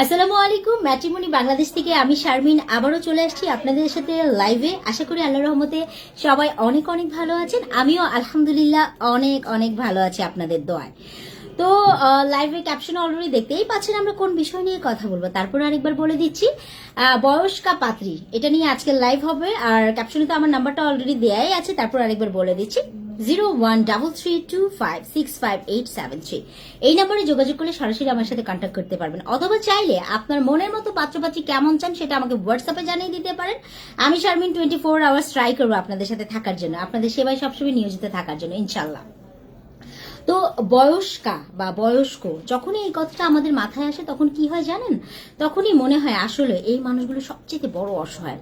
আসসালামু আলাইকুম। ম্যাট্রিমনি বাংলাদেশ থেকে আমি শারমিন আবারও চলে আসছি আপনাদের সাথে লাইভে। আশা করি আল্লাহর রহমতে সবাই অনেক অনেক ভালো আছেন। আমিও আলহামদুলিল্লাহ অনেক অনেক ভালো আছি আপনাদের দোয়ায়। তো লাইভে ক্যাপশন অলরেডি দেখতেই পাচ্ছেন আমরা কোন বিষয় নিয়ে কথা বলবো। তারপরে আরেকবার বলে দিচ্ছি, বয়স্কা পাত্রী এটা নিয়ে আজকে লাইভ হবে। আর ক্যাপশনে তো আমার নাম্বারটা অলরেডি দেয়াই আছে। তারপর আরেকবার বলে দিচ্ছি 0133256587 এই নাম্বারে যোগাযোগ করলে সরাসরি আমার সাথে কন্ট্যাক্ট করতে পারবেন, অথবা চাইলে আপনার মনের মতো পাত্রপাত্রী কেমন চান সেটা আমাকে হোয়াটসঅ্যাপে জানিয়ে দিতে পারেন। আমি শারমিন 24 আওয়ার্স ট্রাই করবো আপনাদের সাথে থাকার জন্য, আপনাদের সেবায় সবসময় নিয়োজিত থাকার জন্য ইনশাল্লাহ। তো বয়স্কা বা বয়স্ক যখনই এই কথাটা আমাদের মাথায় আসে তখন কি হয় জানেন, তখনই মনে হয় আসলে এই মানুষগুলো সবচেয়ে বড় অসহায়।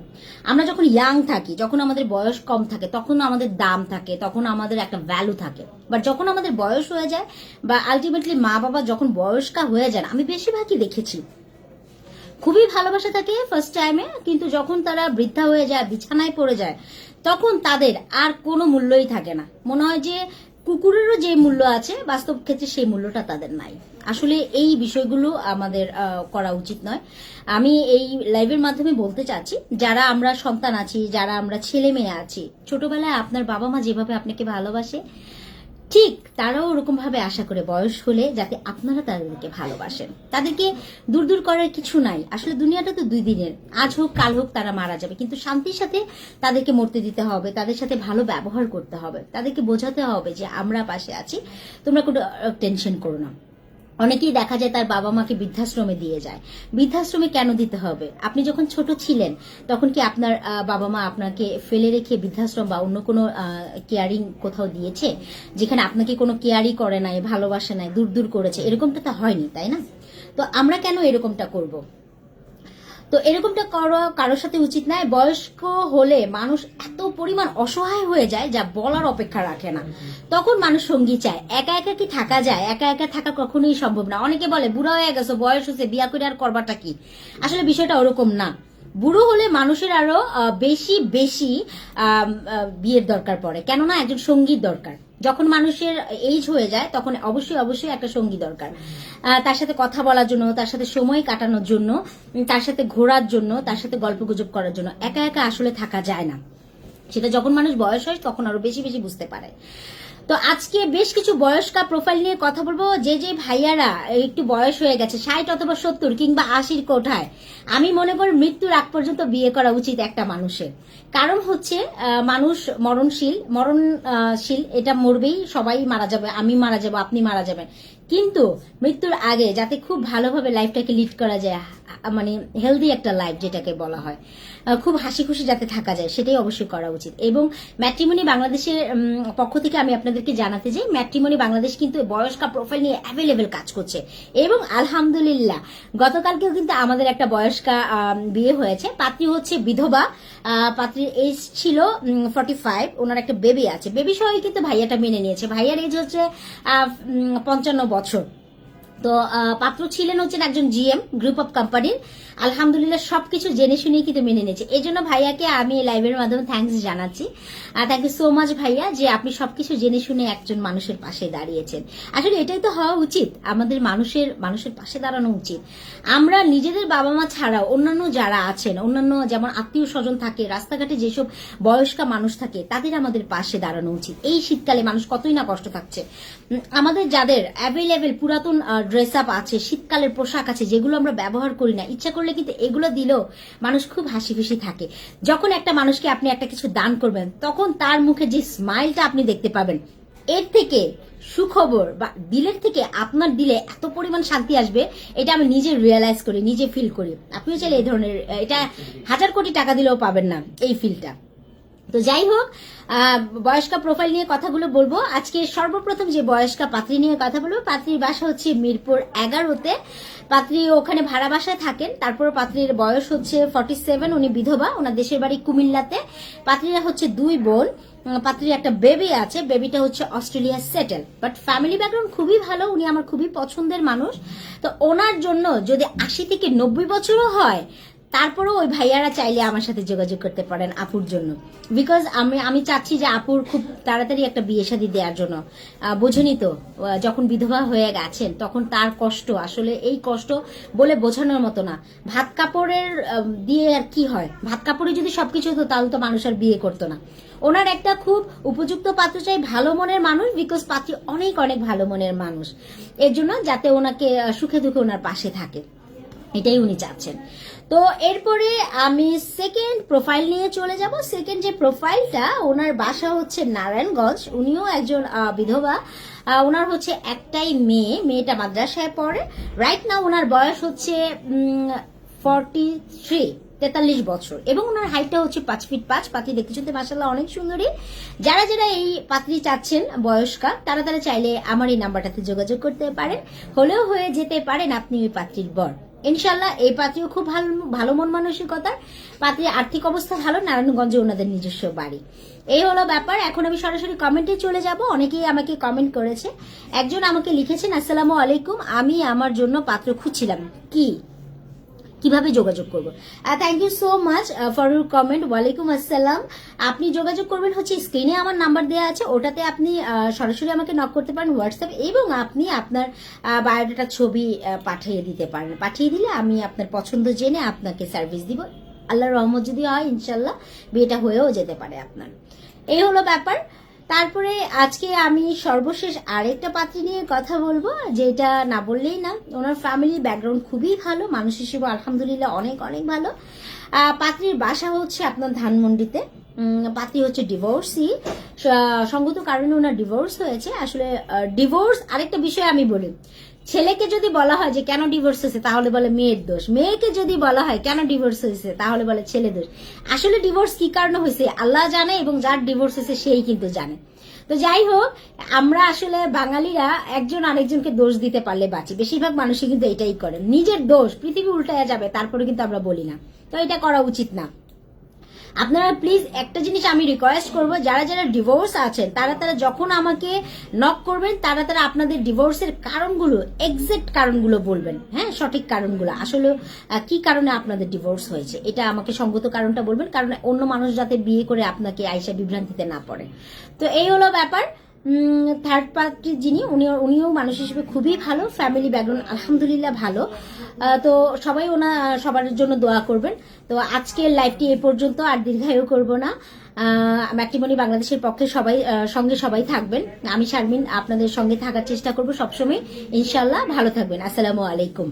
আমরা যখন ইয়াং থাকি, যখন আমাদের বয়স কম থাকে, তখন আমাদের দাম থাকে, তখন আমাদের একটা ভ্যালু থাকে। বাট যখন আমাদের বয়স হয়ে যায় বা আলটিমেটলি মা বাবা যখন বয়স্কা হয়ে যান, আমি বেশিরভাগই দেখেছি খুবই ভালোবাসা থাকে ফার্স্ট টাইমে, কিন্তু যখন তারা বৃদ্ধা হয়ে যায়, বিছানায় পড়ে যায়, তখন তাদের আর কোনো মূল্যই থাকে না। মনে হয় যে কুকুরেরও যে মূল্য আছে, বাস্তব ক্ষেত্রে সেই মূল্যটা তাদের নাই। আসলে এই বিষয়গুলো আমাদের করা উচিত নয়। আমি এই লাইভের মাধ্যমে বলতে চাচ্ছি, যারা আমরা সন্তান আছি, যারা আমরা ছেলে মেয়ে আছি, ছোটবেলায় আপনার বাবা মা যেভাবে আপনাকে ভালোবাসে, ঠিক তারাও ওরকম ভাবে আশা করে বয়স হলে যাতে আপনারা তাদেরকে ভালোবাসেন। তাদেরকে দূর দূর করার কিছু নাই। আসলে দুনিয়াটা তো 2 দিনের, আজ হোক কাল হোক তারা মারা যাবে, কিন্তু শান্তির সাথে তাদেরকে মরতে দিতে হবে, তাদের সাথে ভালো ব্যবহার করতে হবে, তাদেরকে বোঝাতে হবে যে আমরা পাশে আছি, তোমরা কোনো টেনশন করো না। অনেকেই দেখা যায় তার বাবা মাকে বৃদ্ধাশ্রমে দিয়ে যায়। বৃদ্ধাশ্রমে কেন দিতে হবে? আপনি যখন ছোট ছিলেন তখন কি আপনার বাবা মা আপনাকে ফেলে রেখে বৃদ্ধাশ্রম বা অন্য কোনো কেয়ারিং কোথাও দিয়েছে, যেখানে আপনাকে কোনো কেয়ারই করে নাই, ভালোবাসে নাই, দূর দূর করেছে? এরকমটা তো হয়নি, তাই না? তো আমরা কেন এরকমটা করব? তো এরকমটা করা কারোর সাথে উচিত নয়। বয়স্ক হলে মানুষ এত পরিমাণ অসহায় হয়ে যায় যা বলার অপেক্ষা রাখে না। তখন মানুষ সঙ্গী চায়। একা একা কি থাকা যায়? একা একা থাকা কখনোই সম্ভব না। অনেকে বলে বুড়া হয়ে গেছে, বয়স হচ্ছে, বিয়া করে আর করবাটা কি? আসলে বিষয়টা ওরকম না। বুড়ো হলে মানুষের আরো বেশি বেশি বিয়ের দরকার পড়ে, কেননা একজন সঙ্গীর দরকার। যখন মানুষের এইজ হয়ে যায় তখন অবশ্যই অবশ্যই একটা সঙ্গী দরকার, তার সাথে কথা বলার জন্য, তার সাথে সময় কাটানোর জন্য, তার সাথে ঘোরার জন্য, তার সাথে গল্প গুজব করার জন্য। একা একা আসলে থাকা যায় না। সেটা যখন মানুষ বয়স হয় তখন আরো বেশি বেশি বুঝতে পারে। তো আজকে বেশ কিছু বয়স্কা প্রোফাইল নিয়ে কথা বলবো। যে যে ভাইয়ারা একটু বয়স হয়ে গেছে, 60 অথবা 70 কিংবা 80 কোঠায়, আমি মনে করি মৃত্যুর আগ পর্যন্ত বিয়ে করা উচিত একটা মানুষের। কারণ হচ্ছে মানুষ মরণশীল, এটা মরবেই, সবাই মারা যাবে, আমি মারা যাবো, আপনি মারা যাবেন। কিন্তু মৃত্যুর আগে যাতে খুব ভালোভাবে লাইফটাকে লিড করা যায়, মানে হেলদি একটা লাইফ যেটাকে বলা হয়, খুব হাসি খুশি যাতে থাকা যায়, সেটাই অবশ্যই করা উচিত। এবং ম্যাট্রিমনি বাংলাদেশের পক্ষ থেকে আমি আপনাদেরকে জানাতে চাই, ম্যাট্রিমনি বাংলাদেশ কিন্তু বয়স্কা প্রোফাইল নিয়ে অ্যাভেলেবেল কাজ করছে। এবং আলহামদুলিল্লাহ গতকালকেও কিন্তু আমাদের একটা বয়স্কা বিয়ে হয়েছে। পাত্রী হচ্ছে বিধবা, পাত্রীর এজ ছিল 45, ওনার একটা বেবি আছে। বেবি সবাই কিন্তু ভাইয়াটা মেনে নিয়েছে। ভাইয়ার এজ হচ্ছে 55 বছর। তো পাত্র ছিলেন হচ্ছেন একজন জিএম গ্রুপ অফ কোম্পানির। আলহামদুলিল্লাহ সবকিছু জেনে শুনেই কিন্তু মেনে নিয়েছে। এই জন্য ভাইয়াকে আমি এই লাইভের মাধ্যমে থ্যাঙ্কস জানাচ্ছি। থ্যাংক ইউ সো মাচ ভাইয়া, যে আপনি সবকিছু জেনে শুনে একজন মানুষের পাশে দাঁড়িয়েছেন। আসলে এটাই তো হওয়া উচিত, আমাদের মানুষের পাশে দাঁড়ানো উচিত। আমরা নিজেদের বাবা মা ছাড়াও অন্যান্য যারা আছেন, অন্যান্য যেমন আত্মীয় স্বজন থাকে, রাস্তাঘাটে যেসব বয়স্কা মানুষ থাকে, তাদের আমাদের পাশে দাঁড়ানো উচিত। এই শীতকালে মানুষ কতই না কষ্ট থাকছে। আমাদের যাদের অ্যাভেলেবেল পুরাতন ড্রেস আপ আছে, শীতকালের পোশাক আছে, যেগুলো আমরা ব্যবহার করি না, ইচ্ছা করলে কিন্তু এগুলো দিলেও মানুষ খুব হাসি খুশি থাকে। যখন একটা মানুষকে আপনি একটা কিছু দান করবেন, তখন তার মুখে যে স্মাইলটা আপনি দেখতে পাবেন, এর থেকে সুখবর বা দিলের থেকে আপনার দিলে এত পরিমাণ শান্তি আসবে, এটা আমি নিজে রিয়েলাইজ করি, নিজে ফিল করি। আপনিও চাইলে এই ধরনের, এটা 1000 কোটি টাকা দিলেও পাবেন না এই ফিলটা। তো যাই হোক, বয়স্কা প্রোফাইল নিয়ে কথাগুলো বলবো। আজকে সর্বপ্রথম যে বয়স্কা পাত্রী নিয়ে কথা বলবো, পাত্রীর বাসা হচ্ছে মিরপুর 11-তে। পাত্রী ওখানে ভাড়া বাসায় থাকেন। তারপর পাত্রীর বয়স হচ্ছে 47, উনি বিধবা, ওনার দেশের বাড়ি কুমিল্লাতে। পাত্রীরা হচ্ছে 2 বোন। পাত্রীর একটা বেবি আছে, বেবিটা হচ্ছে Australia settle. But family background খুবই ভালো, উনি আমার খুবই পছন্দের মানুষ। তো ওনার জন্য যদি 80 থেকে 90 বছরও হয়, তারপরেও ওই ভাইয়ারা চাইলে আমার সাথে যোগাযোগ করতে পারেন আপুর জন্য, বিকজ আমি চাচ্ছি যে আপুর খুব তাড়াতাড়ি একটা বিয়ে শাদী দেওয়ার জন্য। বোঝেনি তো, যখন বিধবা হয়ে গেছেন তখন তার কষ্ট আসলে এই কষ্ট বলে বোঝানোর মতো না। ভাত কাপড়ের দিয়ে আর কি হয়, ভাত কাপড়ে যদি সবকিছু হতো তাহলে তো মানুষ আর বিয়ে করতো না। ওনার একটা খুব উপযুক্ত পাত্র চাই, ভালো মনের মানুষ, বিকজ পাত্রী অনেক অনেক ভালো মনের মানুষ, এর জন্য যাতে ওনাকে সুখে দুঃখে ওনার পাশে থাকে, এটাই উনি চাচ্ছেন। তো এরপরে আমি সেকেন্ড প্রোফাইল নিয়ে চলে যাব। সেকেন্ড যে প্রোফাইলটা, ওনার বাসা হচ্ছে নারায়ণগঞ্জ, উনিও একজন বিধবা। ওনার হচ্ছে একটাই মেয়েটা মাদ্রাসায় পড়ে। রাইট নাও ওনার বয়স হচ্ছে 43 বছর এবং ওনার হাইটটা হচ্ছে 5 ফিট 5। পাত্রী দেখতে শুনতে মাশাআল্লাহ অনেক সুন্দরী। যারা যারা এই পাত্রী চাচ্ছেন বয়স্কা, তারা তারা চাইলে আমার এই নাম্বারটাতে যোগাযোগ করতে পারেন, হলেও হয়ে যেতে পারেন আপনি ওই পাত্রীর বর। ইনশাল্লাহ এই পাত্রীও খুব ভালো মন মানসিকতার পাত্রীর, আর্থিক অবস্থা ভালো, নারায়ণগঞ্জে ওনাদের নিজস্ব বাড়ি। এই হলো ব্যাপার। এখন আমি সরাসরি কমেন্টে চলে যাব। অনেকেই আমাকে কমেন্ট করেছে। একজন আমাকে লিখেছেন, আসসালামু আলাইকুম, আমি আমার জন্য পাত্র খুঁজছিলাম, কিভাবে যোগাযোগ করবো? Thank you so much for your comment. ওয়ালাইকুম আসসালাম। আপনি যোগাযোগ করবেন হচ্ছে স্ক্রিনে আমার নাম্বার দেওয়া আছে, ওটাতে আপনি সরাসরি আমাকে নক করতে পারেন হোয়াটসঅ্যাপ, এবং আপনি আপনার বায়োডাটা ছবি পাঠিয়ে দিতে পারেন। পাঠিয়ে দিলে আমি আপনার পছন্দ জেনে আপনাকে সার্ভিস দিব। আল্লাহর রহমত যদি হয় ইনশাল্লাহ বিয়েটা হয়েও যেতে পারে আপনার। এই হলো ব্যাপার। তারপরে আজকে আমি সর্বশেষ আরেকটা পাত্রী নিয়ে কথা বলবো, যেটা না বললেই না। ওনার ফ্যামিলি ব্যাকগ্রাউন্ড খুবই ভালো, মানুষ হিসেবে আলহামদুলিল্লাহ অনেক অনেক ভালো। পাত্রীর বাসা হচ্ছে আপনার ধানমন্ডিতে। পাত্রী হচ্ছে ডিভোর্সি, সঙ্গত কারণে ওনার ডিভোর্স হয়েছে। আসলে ডিভোর্স, আরেকটা বিষয় আমি বলি, ছেলেকে যদি বলা হয় যে কেন ডিভোর্স হয়েছে তাহলে বলে মেয়ের দোষ, মেয়েকে যদি বলা হয় কেন ডিভোর্স হয়েছে তাহলে বলে ছেলে দোষ। আসলে ডিভোর্স কি কারণে হয়েছে আল্লাহ জানে, এবং যার ডিভোর্স হয়েছে সেই কিন্তু জানে। তো যাই হোক, আমরা আসলে বাঙালিরা একজন আরেকজনকে দোষ দিতে পারলে বাঁচি। বেশিরভাগ মানুষই কিন্তু এটাই করে, নিজের দোষ পৃথিবী উল্টায়া যাবে তারপরে কিন্তু আমরা বলি না। তো এটা করা উচিত না। আপনারা প্লিজ একটা জিনিস আমি রিকোয়েস্ট করব, যারা যারা ডিভোর্স আছেন তারা তারা যখন আমাকে নক করবেন তারা তারা আপনাদের ডিভোর্সের কারণগুলো, এক্সাক্ট কারণগুলো বলবেন। হ্যাঁ, সঠিক কারণগুলো, আসলে কি কারণে আপনাদের ডিভোর্স হয়েছে এটা আমাকে সঙ্গত কারণটা বলবেন, কারণ অন্য মানুষ যাতে বিয়ে করে আপনাকে আইসা বিভ্রান্তিতে না পড়ে। তো এই হলো ব্যাপার। থার্ড পার্টি যিনি, উনিও মানুষ হিসেবে খুবই ভালো, ফ্যামিলি ব্যাকগ্রাউন্ড আলহামদুলিল্লাহ ভালো। তো সবাই সবার জন্য দোয়া করবেন। তো আজকের লাইভটি এ পর্যন্ত, আর দীর্ঘায়ু করব না। ম্যাট্রিমনি বাংলাদেশের পক্ষে সঙ্গে সবাই থাকবেন। আমি শারমিন আপনাদের সঙ্গে থাকার চেষ্টা করব সবসময়। ইনশাল্লাহ ভালো থাকবেন। আসসালামু আলাইকুম।